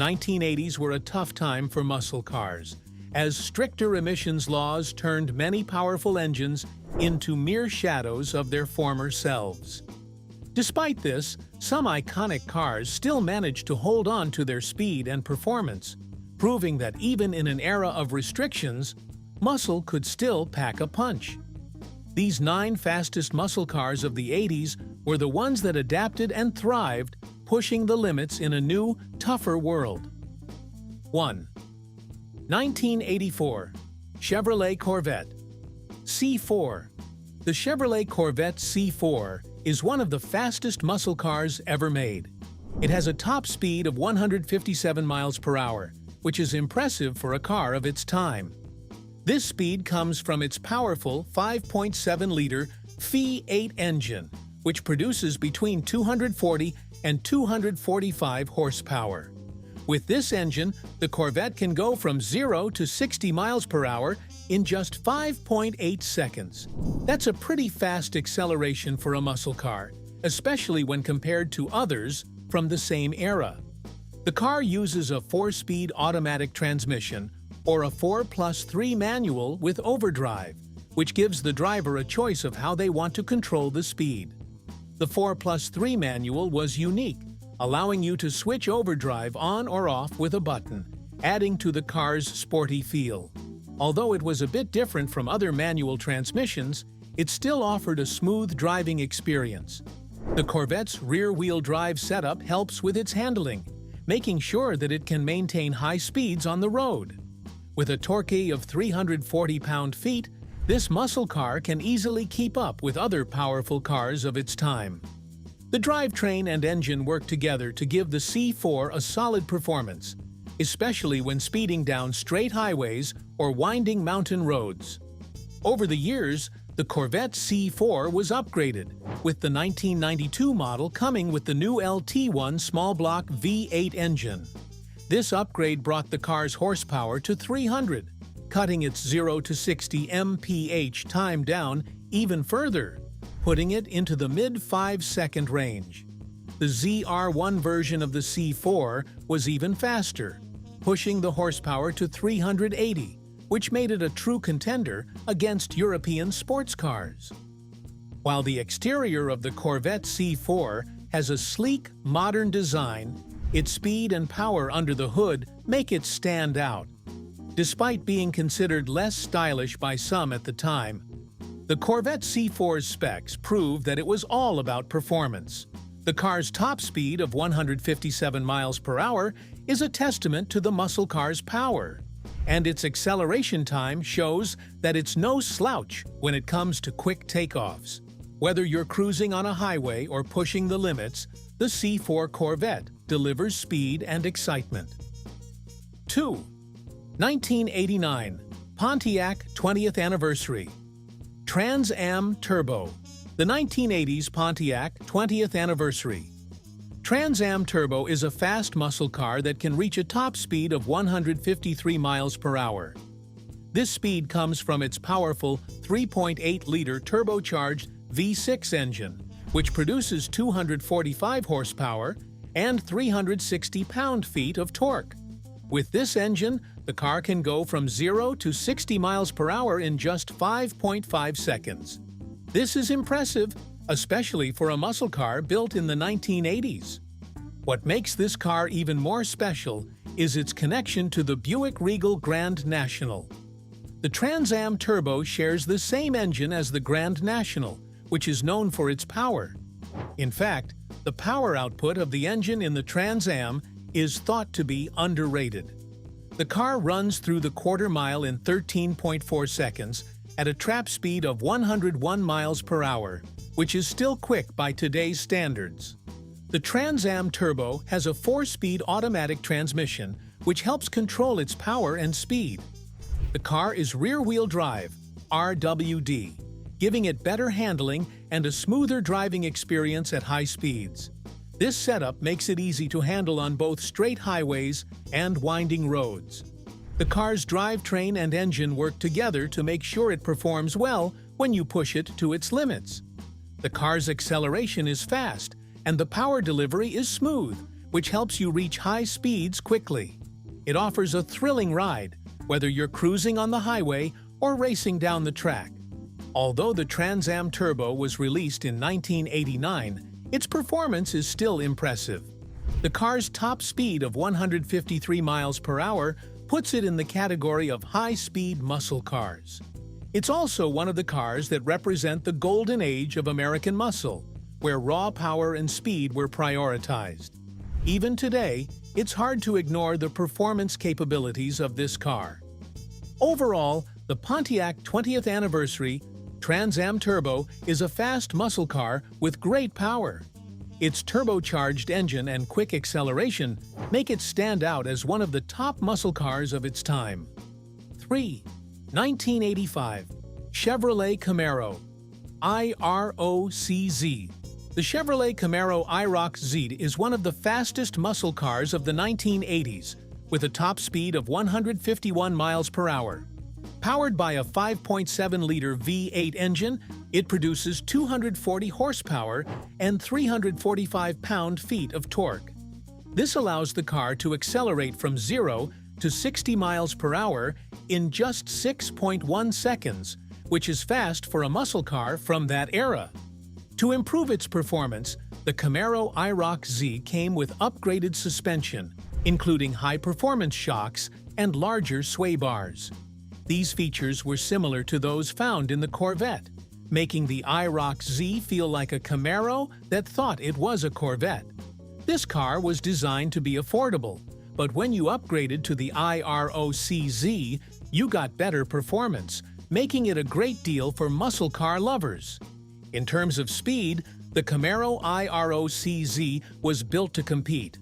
1980s were a tough time for muscle cars, as stricter emissions laws turned many powerful engines into mere shadows of their former selves. Despite this, some iconic cars still managed to hold on to their speed and performance, proving that even in an era of restrictions, muscle could still pack a punch. These 9 fastest muscle cars of the 80s were the ones that adapted and thrived, pushing the limits in a new, tougher world. 1. 1984 Chevrolet Corvette C4. The Chevrolet Corvette C4 is one of the fastest muscle cars ever made. It has a top speed of 157 miles per hour, which is impressive for a car of its time. This speed comes from its powerful 5.7-liter V8 engine, which produces between 240 and 245 horsepower. With this engine, the Corvette can go from 0 to 60 miles per hour in just 5.8 seconds. That's a pretty fast acceleration for a muscle car, especially when compared to others from the same era. The car uses a 4-speed automatic transmission or a 4+3 manual with overdrive, which gives the driver a choice of how they want to control the speed. The 4+3 manual was unique, allowing you to switch overdrive on or off with a button, adding to the car's sporty feel. Although it was a bit different from other manual transmissions, it still offered a smooth driving experience. The Corvette's rear-wheel drive setup helps with its handling, making sure that it can maintain high speeds on the road. With a torque of 340 pound-feet, this muscle car can easily keep up with other powerful cars of its time. The drivetrain and engine work together to give the C4 a solid performance, especially when speeding down straight highways or winding mountain roads. Over the years, the Corvette C4 was upgraded, with the 1992 model coming with the new LT1 small-block V8 engine. This upgrade brought the car's horsepower to 300, cutting its 0 to 60 mph time down even further, putting it into the mid-5-second range. The ZR1 version of the C4 was even faster, pushing the horsepower to 380, which made it a true contender against European sports cars. While the exterior of the Corvette C4 has a sleek, modern design, its speed and power under the hood make it stand out. Despite being considered less stylish by some at the time, the Corvette C4's specs prove that it was all about performance. The car's top speed of 157 miles per hour is a testament to the muscle car's power, and its acceleration time shows that it's no slouch when it comes to quick takeoffs. Whether you're cruising on a highway or pushing the limits, the C4 Corvette delivers speed and excitement. 2. 1989 Pontiac 20th Anniversary Trans Am Turbo. The 1980s Pontiac 20th Anniversary. Trans Am Turbo is a fast muscle car that can reach a top speed of 153 miles per hour. This speed comes from its powerful 3.8-liter turbocharged V6 engine, which produces 245 horsepower and 360 pound-feet of torque. With this engine, the car can go from 0 to 60 miles per hour in just 5.5 seconds. This is impressive, especially for a muscle car built in the 1980s. What makes this car even more special is its connection to the Buick Regal Grand National. The Trans Am Turbo shares the same engine as the Grand National, which is known for its power. In fact, the power output of the engine in the Trans Am is thought to be underrated. The car runs through the quarter mile in 13.4 seconds at a trap speed of 101 miles per hour, which is still quick by today's standards. The Trans Am Turbo has a 4-speed automatic transmission, which helps control its power and speed. The car is rear-wheel drive, RWD, giving it better handling and a smoother driving experience at high speeds. This setup makes it easy to handle on both straight highways and winding roads. The car's drivetrain and engine work together to make sure it performs well when you push it to its limits. The car's acceleration is fast, and the power delivery is smooth, which helps you reach high speeds quickly. It offers a thrilling ride, whether you're cruising on the highway or racing down the track. Although the Trans Am Turbo was released in 1989, its performance is still impressive. The car's top speed of 153 miles per hour puts it in the category of high-speed muscle cars. It's also one of the cars that represent the golden age of American muscle, where raw power and speed were prioritized. Even today, it's hard to ignore the performance capabilities of this car. Overall, the Pontiac 20th Anniversary Trans Am Turbo is a fast muscle car with great power. Its turbocharged engine and quick acceleration make it stand out as one of the top muscle cars of its time. 3. 1985 Chevrolet Camaro IROC-Z. The Chevrolet Camaro IROC-Z is one of the fastest muscle cars of the 1980s, with a top speed of 151 miles per hour. Powered by a 5.7-liter V8 engine, it produces 240 horsepower and 345 pound-feet of torque. This allows the car to accelerate from 0 to 60 miles per hour in just 6.1 seconds, which is fast for a muscle car from that era. To improve its performance, the Camaro IROC-Z came with upgraded suspension, including high-performance shocks and larger sway bars. These features were similar to those found in the Corvette, making the IROC-Z feel like a Camaro that thought it was a Corvette. This car was designed to be affordable, but when you upgraded to the IROC-Z, you got better performance, making it a great deal for muscle car lovers. In terms of speed, the Camaro IROC-Z was built to compete.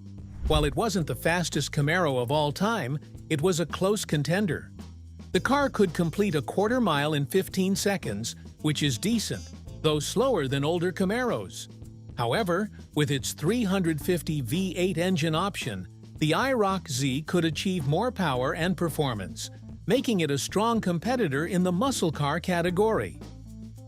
While it wasn't the fastest Camaro of all time, it was a close contender. The car could complete a quarter mile in 15 seconds, which is decent, though slower than older Camaros. However, with its 350 V8 engine option, the IROC-Z could achieve more power and performance, making it a strong competitor in the muscle car category.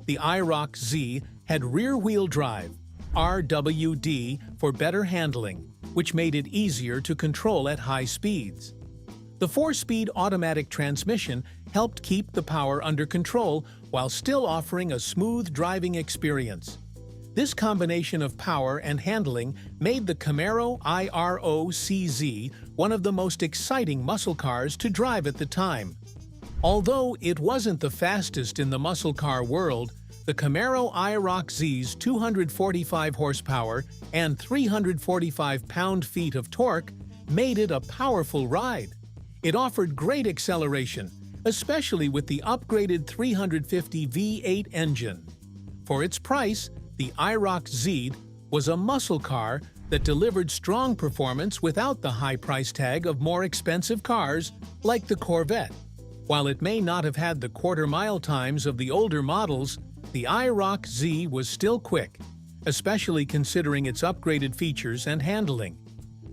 The IROC-Z had rear-wheel drive, RWD, for better handling, which made it easier to control at high speeds. The 4-speed automatic transmission helped keep the power under control while still offering a smooth driving experience. This combination of power and handling made the Camaro IROC-Z one of the most exciting muscle cars to drive at the time. Although it wasn't the fastest in the muscle car world, the Camaro IROC-Z's 245 horsepower and 345 pound-feet of torque made it a powerful ride. It offered great acceleration, especially with the upgraded 350 V8 engine. For its price, the IROC-Z was a muscle car that delivered strong performance without the high price tag of more expensive cars like the Corvette. While it may not have had the quarter-mile times of the older models, the IROC-Z was still quick, especially considering its upgraded features and handling.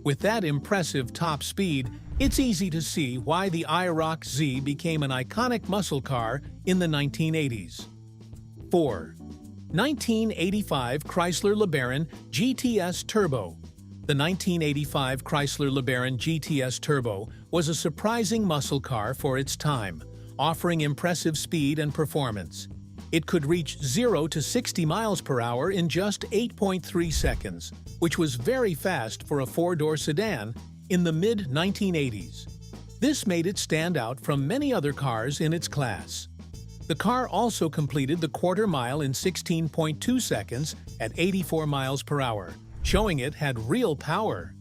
With that impressive top speed, it's easy to see why the IROC-Z became an iconic muscle car in the 1980s. 4. 1985 Chrysler LeBaron GTS Turbo. The 1985 Chrysler LeBaron GTS Turbo was a surprising muscle car for its time, offering impressive speed and performance. It could reach 0 to 60 miles per hour in just 8.3 seconds, which was very fast for a four-door sedan in the mid-1980s. This made it stand out from many other cars in its class. The car also completed the quarter mile in 16.2 seconds at 84 miles per hour, showing it had real power.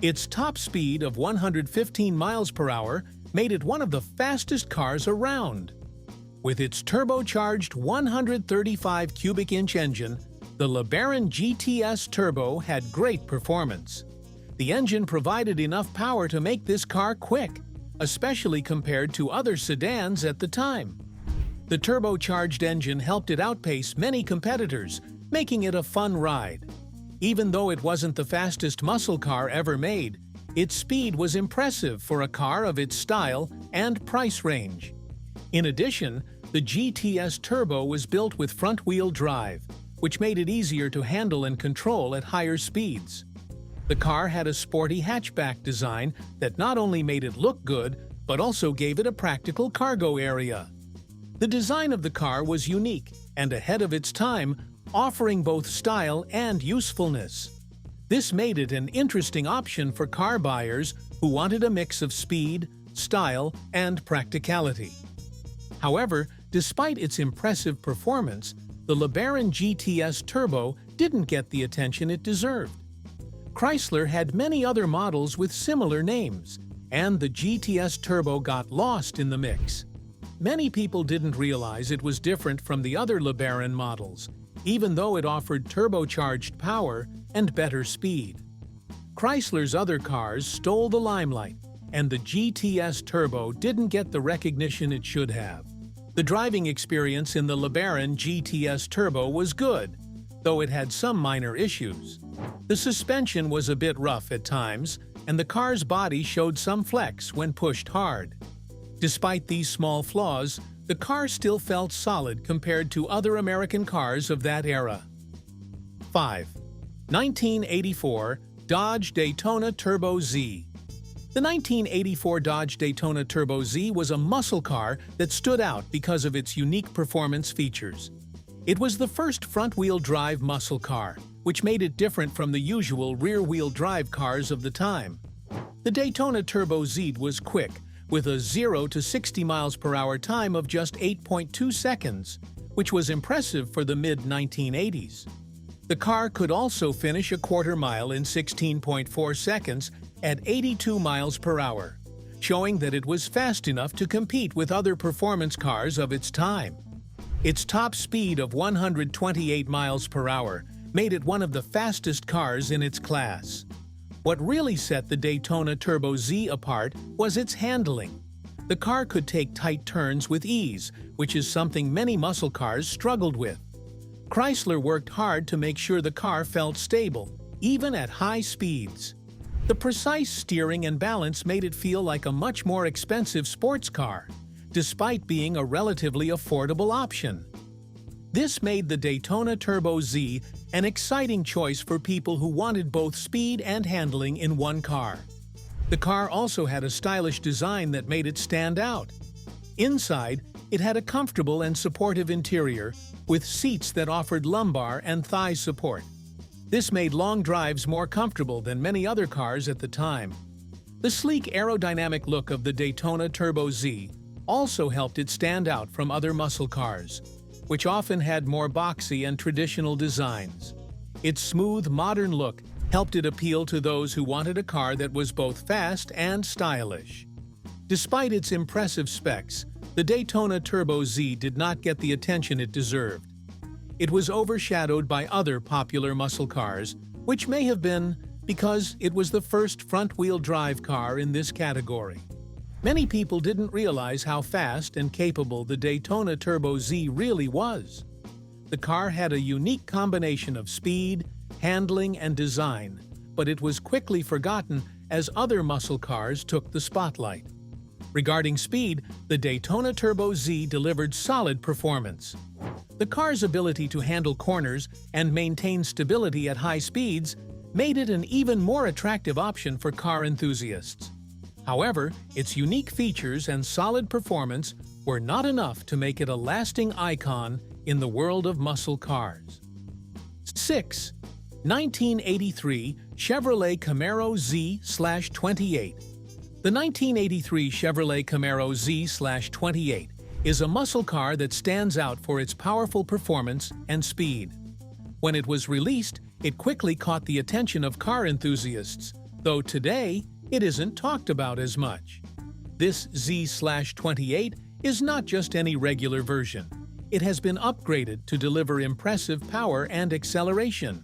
Its top speed of 115 miles per hour made it one of the fastest cars around. With its turbocharged 135 cubic inch engine, the LeBaron GTS Turbo had great performance. The engine provided enough power to make this car quick, especially compared to other sedans at the time. The turbocharged engine helped it outpace many competitors, making it a fun ride. Even though it wasn't the fastest muscle car ever made, its speed was impressive for a car of its style and price range. In addition, the GTS Turbo was built with front-wheel drive, which made it easier to handle and control at higher speeds. The car had a sporty hatchback design that not only made it look good, but also gave it a practical cargo area. The design of the car was unique and ahead of its time, offering both style and usefulness. This made it an interesting option for car buyers who wanted a mix of speed, style, and practicality. However, despite its impressive performance, the LeBaron GTS Turbo didn't get the attention it deserved. Chrysler had many other models with similar names, and the GTS Turbo got lost in the mix. Many people didn't realize it was different from the other LeBaron models, even though it offered turbocharged power and better speed. Chrysler's other cars stole the limelight, and the GTS Turbo didn't get the recognition it should have. The driving experience in the LeBaron GTS Turbo was good, though it had some minor issues. The suspension was a bit rough at times, and the car's body showed some flex when pushed hard. Despite these small flaws, the car still felt solid compared to other American cars of that era. 5. 1984 Dodge Daytona Turbo Z. The 1984 Dodge Daytona Turbo Z was a muscle car that stood out because of its unique performance features. It was the first front-wheel drive muscle car, which made it different from the usual rear-wheel drive cars of the time. The Daytona Turbo Z was quick, with a 0 to 60 miles per hour time of just 8.2 seconds, which was impressive for the mid-1980s. The car could also finish a quarter mile in 16.4 seconds at 82 miles per hour, showing that it was fast enough to compete with other performance cars of its time. Its top speed of 128 miles per hour made it one of the fastest cars in its class. What really set the Daytona Turbo Z apart was its handling. The car could take tight turns with ease, which is something many muscle cars struggled with. Chrysler worked hard to make sure the car felt stable, even at high speeds. The precise steering and balance made it feel like a much more expensive sports car, despite being a relatively affordable option. This made the Daytona Turbo Z an exciting choice for people who wanted both speed and handling in one car. The car also had a stylish design that made it stand out. Inside, it had a comfortable and supportive interior with seats that offered lumbar and thigh support. This made long drives more comfortable than many other cars at the time. The sleek aerodynamic look of the Daytona Turbo Z also helped it stand out from other muscle cars, which often had more boxy and traditional designs. Its smooth, modern look helped it appeal to those who wanted a car that was both fast and stylish. Despite its impressive specs, the Daytona Turbo Z did not get the attention it deserved. It was overshadowed by other popular muscle cars, which may have been because it was the first front-wheel drive car in this category. Many people didn't realize how fast and capable the Daytona Turbo Z really was. The car had a unique combination of speed, handling, and design, but it was quickly forgotten as other muscle cars took the spotlight. Regarding speed, the Daytona Turbo Z delivered solid performance. The car's ability to handle corners and maintain stability at high speeds made it an even more attractive option for car enthusiasts. However, its unique features and solid performance were not enough to make it a lasting icon in the world of muscle cars. 6. 1983 Chevrolet Camaro Z/28. The 1983 Chevrolet Camaro Z/28 is a muscle car that stands out for its powerful performance and speed. When it was released, it quickly caught the attention of car enthusiasts, though today it isn't talked about as much. This Z/28 is not just any regular version. It has been upgraded to deliver impressive power and acceleration.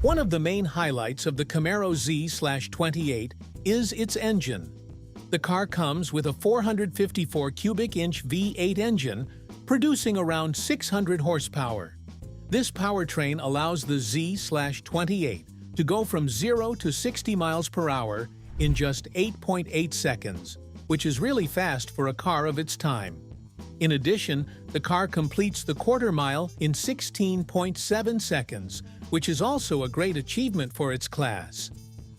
One of the main highlights of the Camaro Z/28 is its engine. The car comes with a 454 cubic inch V8 engine, producing around 600 horsepower. This powertrain allows the Z/28 to go from 0 to 60 miles per hour in just 8.8 seconds, which is really fast for a car of its time. In addition, the car completes the quarter mile in 16.7 seconds, which is also a great achievement for its class.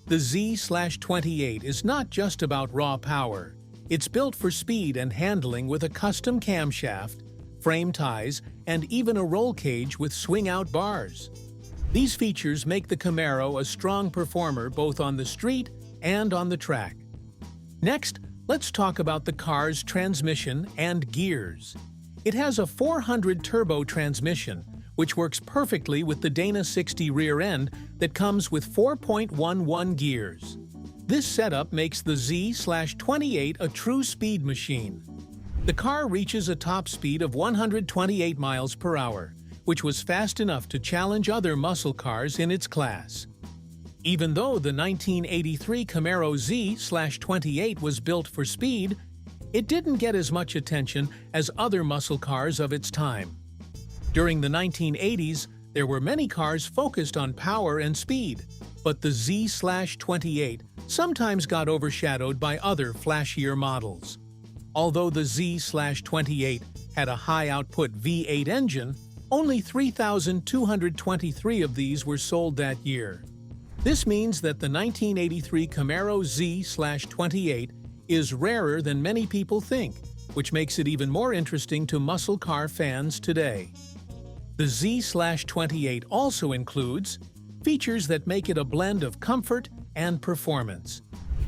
The Z/28 is not just about raw power. It's built for speed and handling with a custom camshaft, frame ties, and even a roll cage with swing-out bars. These features make the Camaro a strong performer both on the street and on the track. Next, let's talk about the car's transmission and gears. It has a 400 turbo transmission, which works perfectly with the Dana 60 rear end that comes with 4.11 gears. This setup makes the Z/28 a true speed machine. The car reaches a top speed of 128 miles per hour, which was fast enough to challenge other muscle cars in its class. Even though the 1983 Camaro Z/28 was built for speed, it didn't get as much attention as other muscle cars of its time. During the 1980s, there were many cars focused on power and speed, but the Z/28 sometimes got overshadowed by other flashier models. Although the Z/28 had a high-output V8 engine, only 3,223 of these were sold that year. This means that the 1983 Camaro Z/28 is rarer than many people think, which makes it even more interesting to muscle car fans today. The Z/28 also includes features that make it a blend of comfort and performance.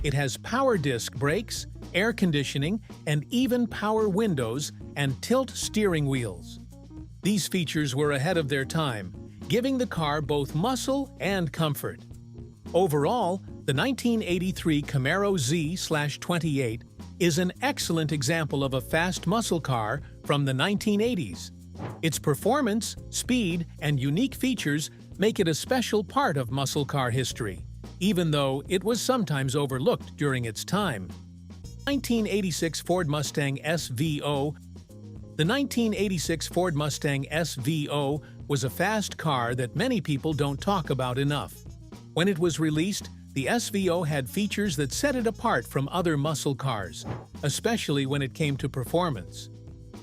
It has power disc brakes, air conditioning, and even power windows and tilt steering wheels. These features were ahead of their time, giving the car both muscle and comfort. Overall, the 1983 Camaro Z/28 is an excellent example of a fast muscle car from the 1980s. Its performance, speed, and unique features make it a special part of muscle car history, even though it was sometimes overlooked during its time. 1986 Ford Mustang SVO. The 1986 Ford Mustang SVO was a fast car that many people don't talk about enough. When it was released, the SVO had features that set it apart from other muscle cars, especially when it came to performance.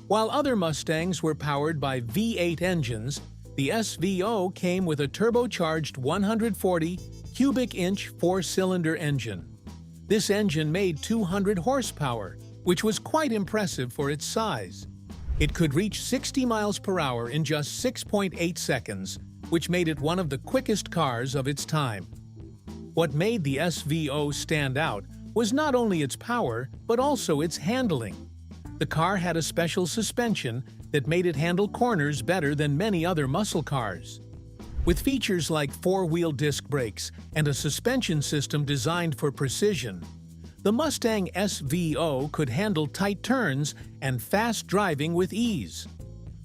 While other Mustangs were powered by V8 engines, the SVO came with a turbocharged 140 cubic inch four-cylinder engine. This engine made 200 horsepower, which was quite impressive for its size. It could reach 60 miles per hour in just 6.8 seconds, which made it one of the quickest cars of its time. What made the SVO stand out was not only its power, but also its handling. The car had a special suspension that made it handle corners better than many other muscle cars. With features like four-wheel disc brakes and a suspension system designed for precision, the Mustang SVO could handle tight turns and fast driving with ease.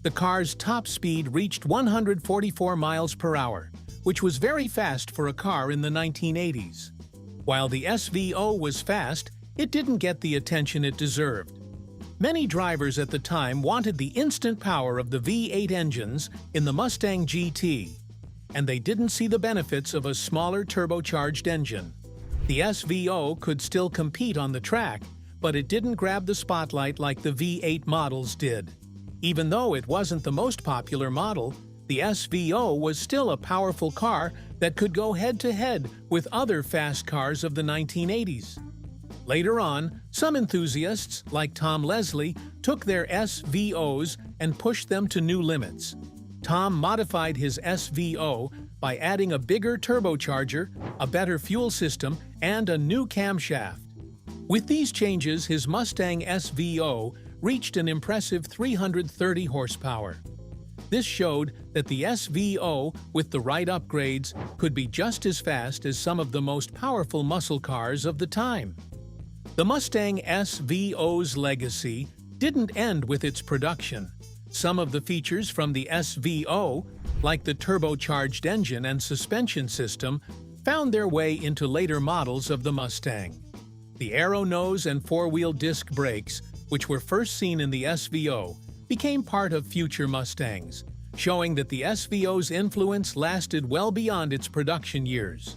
The car's top speed reached 144 miles per hour, which was very fast for a car in the 1980s. While the SVO was fast, it didn't get the attention it deserved. Many drivers at the time wanted the instant power of the V8 engines in the Mustang GT, and they didn't see the benefits of a smaller turbocharged engine. The SVO could still compete on the track, but it didn't grab the spotlight like the V8 models did. Even though it wasn't the most popular model, the SVO was still a powerful car that could go head-to-head with other fast cars of the 1980s. Later on, some enthusiasts, like Tom Leslie, took their SVOs and pushed them to new limits. Tom modified his SVO by adding a bigger turbocharger, a better fuel system, and a new camshaft. With these changes, his Mustang SVO reached an impressive 330 horsepower. This showed that the SVO, with the right upgrades, could be just as fast as some of the most powerful muscle cars of the time. The Mustang SVO's legacy didn't end with its production. Some of the features from the SVO, like the turbocharged engine and suspension system, found their way into later models of the Mustang. The arrow nose and four-wheel disc brakes, which were first seen in the SVO, became part of future Mustangs, showing that the SVO's influence lasted well beyond its production years.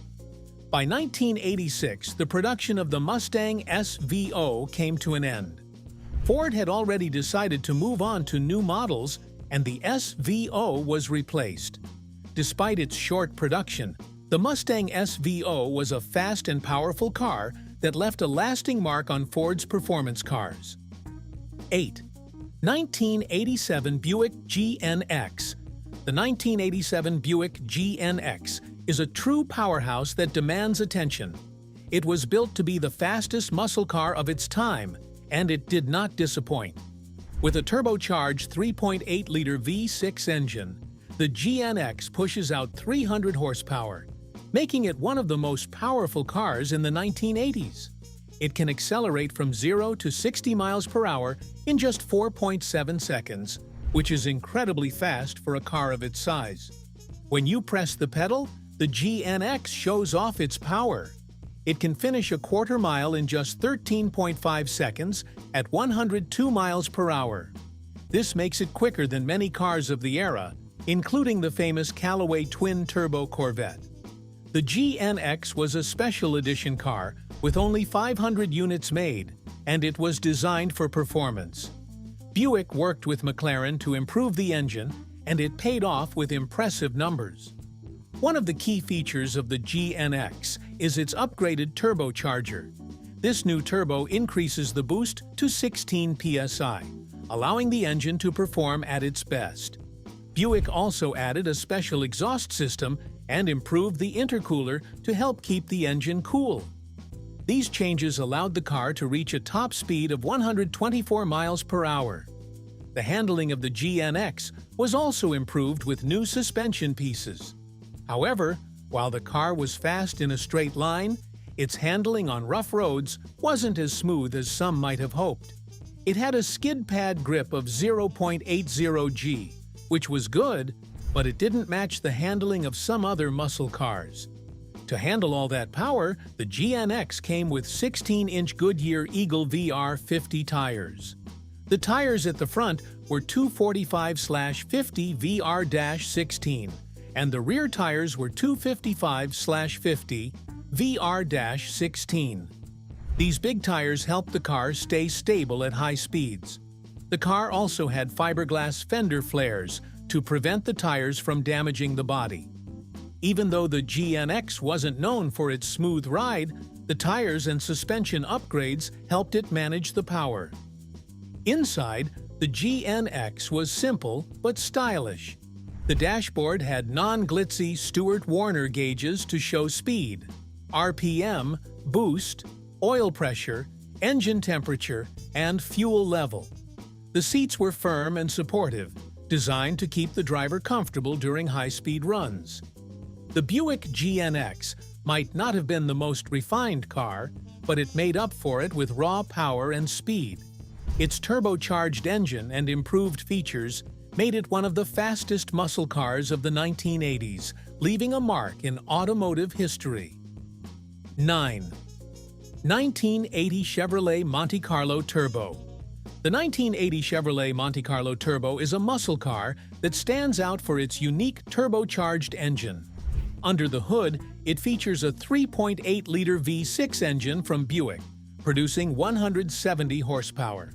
By 1986, the production of the Mustang SVO came to an end. Ford had already decided to move on to new models, and the SVO was replaced. Despite its short production, the The Mustang SVO was a fast and powerful car that left a lasting mark on Ford's performance cars. 8. 1987 Buick GNX. The 1987 Buick GNX is a true powerhouse that demands attention. It was built to be the fastest muscle car of its time, and it did not disappoint. With a turbocharged 3.8-liter V6 engine, the GNX pushes out 300 horsepower, making it one of the most powerful cars in the 1980s. It can accelerate from 0 to 60 miles per hour in just 4.7 seconds, which is incredibly fast for a car of its size. When you press the pedal, the GNX shows off its power. It can finish a quarter mile in just 13.5 seconds at 102 miles per hour. This makes it quicker than many cars of the era, including the famous Callaway twin-turbo Corvette. The GNX was a special edition car with only 500 units made, and it was designed for performance. Buick worked with McLaren to improve the engine, and it paid off with impressive numbers. One of the key features of the GNX is its upgraded turbocharger. This new turbo increases the boost to 16 psi, allowing the engine to perform at its best. Buick also added a special exhaust system and improved the intercooler to help keep the engine cool. These changes allowed the car to reach a top speed of 124 miles per hour. The handling of the GNX was also improved with new suspension pieces. However, while the car was fast in a straight line, its handling on rough roads wasn't as smooth as some might have hoped. It had a skid pad grip of 0.80 G, which was good, but it didn't match the handling of some other muscle cars. To handle all that power, the GNX came with 16-inch Goodyear Eagle VR50 tires. The tires at the front were 245/50 VR-16, and the rear tires were 255/50 VR-16. These big tires helped the car stay stable at high speeds. The car also had fiberglass fender flares to prevent the tires from damaging the body. Even though the GNX wasn't known for its smooth ride, the tires and suspension upgrades helped it manage the power. Inside, the GNX was simple but stylish. The dashboard had non-glitzy Stewart-Warner gauges to show speed, RPM, boost, oil pressure, engine temperature, and fuel level. The seats were firm and supportive, designed to keep the driver comfortable during high-speed runs. The Buick GNX might not have been the most refined car, but it made up for it with raw power and speed. Its turbocharged engine and improved features made it one of the fastest muscle cars of the 1980s, leaving a mark in automotive history. 9. 1980 Chevrolet Monte Carlo Turbo. The 1980 Chevrolet Monte Carlo Turbo is a muscle car that stands out for its unique turbocharged engine. Under the hood, it features a 3.8-liter V6 engine from Buick, producing 170 horsepower.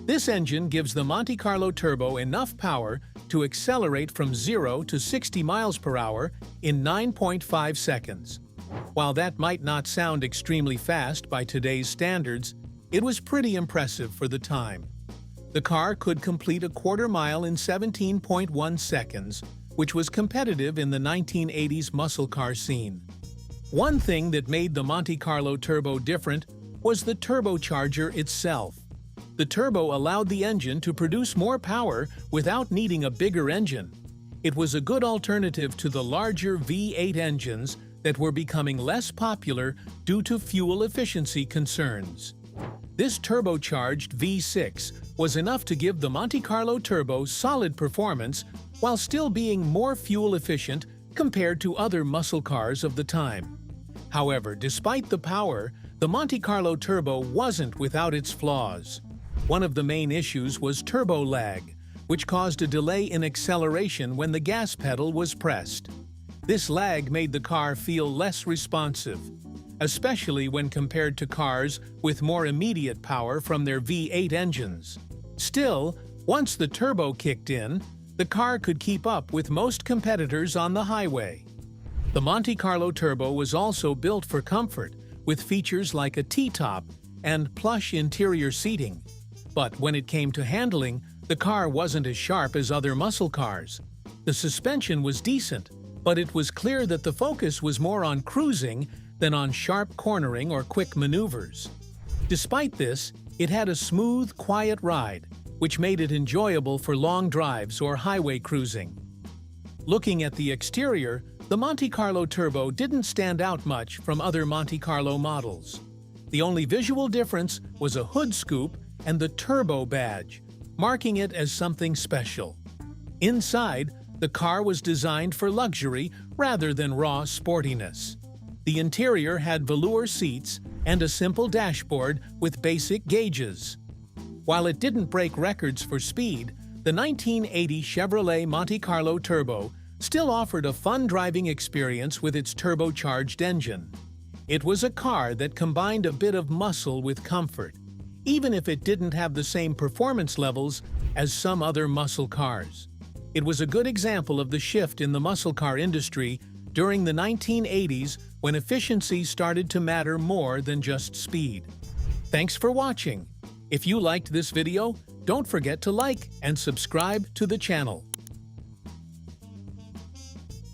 This engine gives the Monte Carlo Turbo enough power to accelerate from 0 to 60 miles per hour in 9.5 seconds. While that might not sound extremely fast by today's standards, it was pretty impressive for the time. The car could complete a quarter mile in 17.1 seconds, which was competitive in the 1980s muscle car scene. One thing that made the Monte Carlo Turbo different was the turbocharger itself. The turbo allowed the engine to produce more power without needing a bigger engine. It was a good alternative to the larger V8 engines that were becoming less popular due to fuel efficiency concerns. This turbocharged V6 was enough to give the Monte Carlo Turbo solid performance while still being more fuel efficient compared to other muscle cars of the time. However, despite the power, the Monte Carlo Turbo wasn't without its flaws. One of the main issues was turbo lag, which caused a delay in acceleration when the gas pedal was pressed. This lag made the car feel less responsive, especially when compared to cars with more immediate power from their V8 engines. Still, once the turbo kicked in, the car could keep up with most competitors on the highway. The Monte Carlo Turbo was also built for comfort, with features like a T-top and plush interior seating. But when it came to handling, the car wasn't as sharp as other muscle cars. The suspension was decent, but it was clear that the focus was more on cruising than on sharp cornering or quick maneuvers. Despite this, it had a smooth, quiet ride, which made it enjoyable for long drives or highway cruising. Looking at the exterior, the Monte Carlo Turbo didn't stand out much from other Monte Carlo models. The only visual difference was a hood scoop and the Turbo badge, marking it as something special. Inside, the car was designed for luxury rather than raw sportiness. The interior had velour seats and a simple dashboard with basic gauges. While it didn't break records for speed, the 1980 Chevrolet Monte Carlo Turbo still offered a fun driving experience with its turbocharged engine. It was a car that combined a bit of muscle with comfort, even if it didn't have the same performance levels as some other muscle cars. It was a good example of the shift in the muscle car industry during the 1980s when efficiency started to matter more than just speed. Thanks for watching. If you liked this video, don't forget to like and subscribe to the channel.